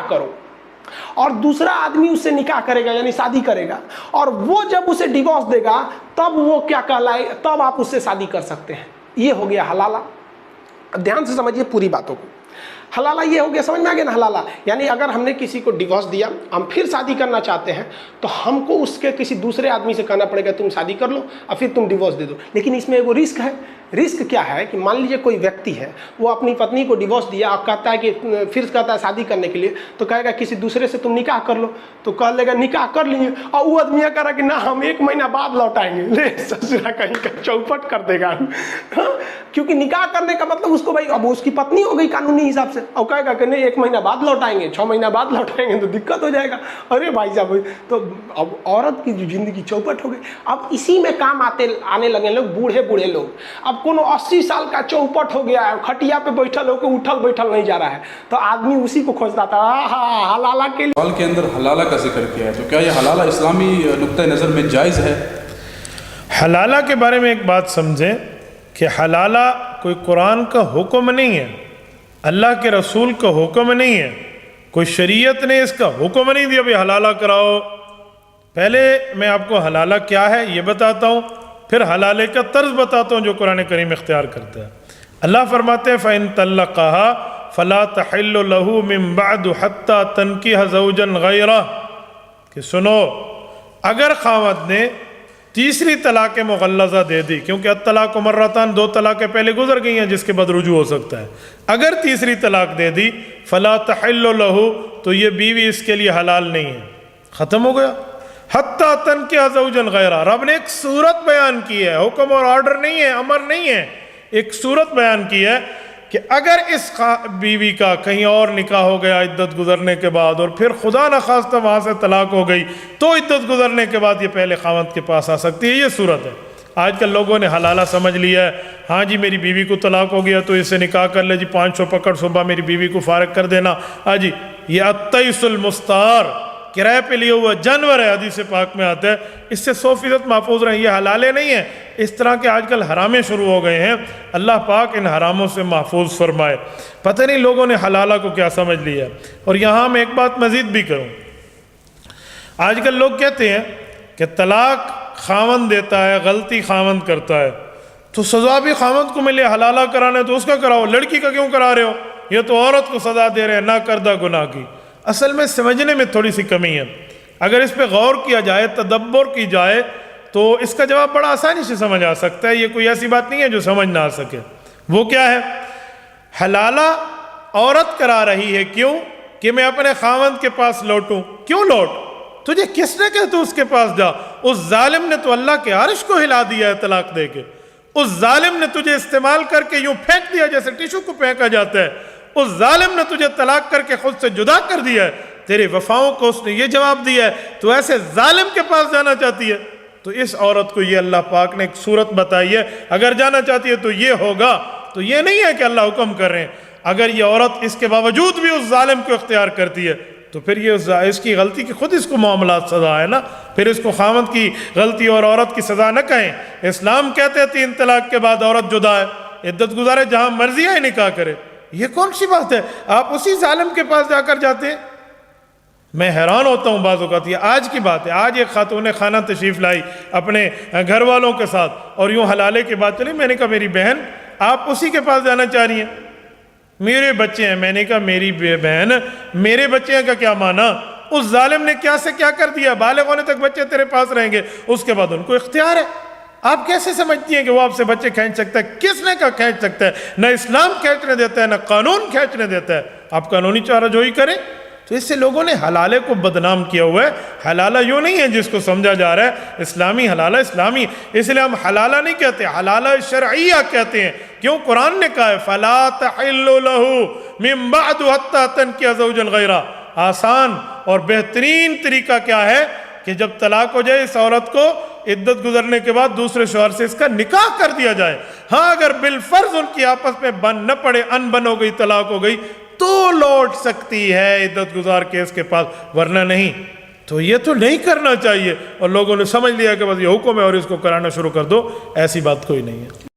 نکاح کرو، اور دوسرا آدمی اس سے نکاح کرے گا یعنی شادی کرے گا، اور وہ جب اسے ڈیورس دے گا تب وہ کیا کہلائے، تب آپ اس سے شادی کر سکتے ہیں۔ یہ ہو گیا حلالہ۔ دھیان سے سمجھیے پوری باتوں کو۔ حلالہ یہ ہو گیا، سمجھ میں آ گیا نا حلالہ؟ یعنی اگر ہم نے کسی کو ڈیورس دیا، ہم پھر شادی کرنا چاہتے ہیں تو ہم کو اس کے کسی دوسرے آدمی سے کہنا پڑے گا تم شادی کر لو اور پھر تم ڈیورس دے دو۔ لیکن اس میں وہ رسک ہے۔ رسک کیا ہے کہ مان لیجیے کوئی ویکتی ہے، وہ اپنی پتنی کو ڈیورس دیا اور کہتا ہے کہ پھر کہتا ہے شادی کرنے کے لیے، تو کہے گا کسی دوسرے سے تم نکاح کر لو، تو کہہ لے گا نکاح کر لیے، اور وہ آدمی کہہ رہا کہ نہ ہم 1 مہینہ بعد لوٹائیں گے، لے سسرا کہیں کا چوپٹ کر دے گا۔ کیونکہ نکاح کرنے کا مطلب اس کو بھائی اب اس کی پتنی ہو گئی قانونی حساب سے، اور کہے گا کہ نہیں 1 مہینہ بعد لوٹائیں گے، 6 مہینہ بعد لوٹائیں گے، تو دقت ہو جائے گا۔ ارے بھائی صاحب، تو اب عورت کی جو زندگی چوپٹ ہو گئی۔ اب اسی میں کام آنے لگے لوگ، بوڑھے لوگ۔ اب کونو 80 سال کا چوپٹ ہو گیا ہے، کھٹیا پہ بیٹھل ہو کے اٹھل بیٹھل نہیں جا رہا ہے، تو آدمی اسی کو کھوجتا تھا حلالہ کے لیے۔ سوال کے اندر حلالہ کا ذکر کیا ہے، تو کیا یہ حلالہ اسلامی نقطہ نظر میں جائز ہے؟ حلالہ کے بارے میں ایک بات سمجھیں کہ حلالہ کوئی قرآن کا حکم نہیں ہے، اللہ کے رسول کا حکم نہیں ہے، کوئی شریعت نے اس کا حکم نہیں دیا بھی حلالہ کراؤ۔ پہلے میں آپ کو حلالہ کیا ہے یہ بتاتا ہوں، پھر حلالے کا طرز بتاتا ہوں جو قرآن کریم اختیار کرتا ہے۔ اللہ فرماتے ہیں فَإِن طَلَّقَهَا فَلَا تَحِلُّ لَهُ مِن بَعْدُ حَتَّى تَنْكِحَ زَوْجًا غَيْرَهُ، کہ سنو اگر خاوند نے تیسری طلاق مغلظہ دے دی، کیونکہ الطلاق مرتان 2 طلاقیں پہلے گزر گئی ہیں جس کے بعد رجوع ہو سکتا ہے، اگر تیسری طلاق دے دی فَلَا تَحِلُّ لَهُ، تو یہ بیوی اس کے لیے حلال نہیں ہے، ختم ہو گیا۔ حتیٰ تنکح زوجن غیرہ، رب نے ایک صورت بیان کی ہے، حکم اور آرڈر نہیں ہے، امر نہیں ہے، ایک صورت بیان کی ہے کہ اگر اس بیوی کا کہیں اور نکاح ہو گیا عدت گزرنے کے بعد، اور پھر خدا نخواستہ وہاں سے طلاق ہو گئی، تو عدت گزرنے کے بعد یہ پہلے خاوند کے پاس آ سکتی ہے۔ یہ صورت ہے۔ آج کل لوگوں نے حلالہ سمجھ لیا ہے، ہاں جی میری بیوی کو طلاق ہو گیا تو اس سے نکاح کر لے جی، 500 پکڑ صبح میری بیوی کو فارغ کر دینا۔ ہاں جی، یہ التیس المستعار، کرائے پہ لیے ہوا جانور ہے، حدیث پاک میں آتا ہے، اس سے 100% محفوظ رہیں۔ یہ حلالے نہیں ہیں، اس طرح کے آج کل حرامیں شروع ہو گئے ہیں۔ اللہ پاک ان حراموں سے محفوظ فرمائے۔ پتہ نہیں لوگوں نے حلالہ کو کیا سمجھ لیا۔ اور یہاں میں ایک بات مزید بھی کروں، آج کل لوگ کہتے ہیں کہ طلاق خاوند دیتا ہے، غلطی خاوند کرتا ہے تو سزا بھی خاوند کو ملے، حلالہ کرانا ہے تو اس کا کراؤ، لڑکی کا کیوں کرا رہے ہو؟ یہ تو عورت کو سزا دے رہے ہیں نہ کردہ گناہ کی۔ اصل میں سمجھنے میں تھوڑی سی کمی ہے۔ اگر اس پہ غور کیا جائے، تدبر کی جائے، تو اس کا جواب بڑا آسانی سے سمجھ آ سکتا ہے۔ یہ کوئی ایسی بات نہیں ہے جو سمجھ نہ آ سکے۔ وہ کیا ہے؟ حلالہ عورت کرا رہی ہے، کیوں؟ کہ میں اپنے خاوند کے پاس لوٹوں۔ کیوں لوٹ؟ تجھے کس نے کہ تو اس کے پاس جا؟ اس ظالم نے تو اللہ کے عرش کو ہلا دیا ہے طلاق دے کے۔ اس ظالم نے تجھے استعمال کر کے یوں پھینک دیا جیسے ٹیشو کو پھینکا جاتا ہے۔ اس ظالم نے تجھے طلاق کر کے خود سے جدا کر دیا ہے، تیرے وفاؤں کو اس نے یہ جواب دیا ہے، تو ایسے ظالم کے پاس جانا چاہتی ہے؟ تو اس عورت کو یہ اللہ پاک نے ایک صورت بتائی ہے، اگر جانا چاہتی ہے تو یہ ہوگا۔ تو یہ نہیں ہے کہ اللہ حکم کر رہے ہیں۔ اگر یہ عورت اس کے باوجود بھی اس ظالم کو اختیار کرتی ہے تو پھر یہ اس کی غلطی کی خود اس کو معاملات سزا ہے نا، پھر اس کو خاوند کی غلطی اور عورت کی سزا نہ کہیں۔ اسلام کہتے ہیں 3 طلاق کے بعد عورت جدا ہے، عدت گزارے، جہاں مرضی ہے نکاح کرے۔ یہ کون سی بات ہے؟ آپ اسی ظالم کے پاس جا کر جاتے ہیں۔ میں حیران ہوتا ہوں بعض اوقات، یہ آج کی بات ہے، آج ایک خاتون خانہ تشریف لائی اپنے گھر والوں کے ساتھ، اور یوں حلالے کی بات چلی۔ میں نے کہا میری بہن آپ اسی کے پاس جانا چاہ رہی ہیں؟ میرے بچے ہیں۔ میں نے کہا میری بہن میرے بچے ہیں کا کیا معنی؟ اس ظالم نے کیا سے کیا کر دیا، بالغ ہونے تک بچے تیرے پاس رہیں گے، اس کے بعد ان کو اختیار ہے۔ آپ کیسے سمجھتی ہیں کہ وہ آپ سے بچے کھینچ سکتا ہے؟ کس نے کہا کھینچ سکتا ہے؟ نہ اسلام کھینچنے دیتا ہے، نہ قانون کھینچنے دیتا ہے۔ آپ قانونی چارہ جوئی کریں۔ تو اس سے لوگوں نے حلالے کو بدنام کیا ہوا ہے۔ حلالہ یوں نہیں ہے جس کو سمجھا جا رہا ہے اسلامی حلالہ اسلامی، اس لیے ہم حلالہ نہیں کہتے، حلالہ شرعیہ کہتے ہیں۔ کیوں؟ قرآن نے کہا ہے فَلَا تَحِلُّ لَهُ مِن بَعْدُ حَتَّى تَنْكِحَ زَوْجًا غَيْرَهُ۔ آسان اور بہترین طریقہ کیا ہے کہ جب طلاق ہو جائے اس عورت کو عدت گزرنے کے بعد دوسرے شوہر سے اس کا نکاح کر دیا جائے۔ ہاں اگر بالفرض ان کی آپس میں بن نہ پڑے، ان بن ہو گئی، طلاق ہو گئی، تو لوٹ سکتی ہے عدت گزار کے اس کے پاس، ورنہ نہیں۔ تو یہ تو نہیں کرنا چاہیے، اور لوگوں نے سمجھ لیا کہ بس یہ حکم ہے اور اس کو کرانا شروع کر دو۔ ایسی بات کوئی نہیں ہے۔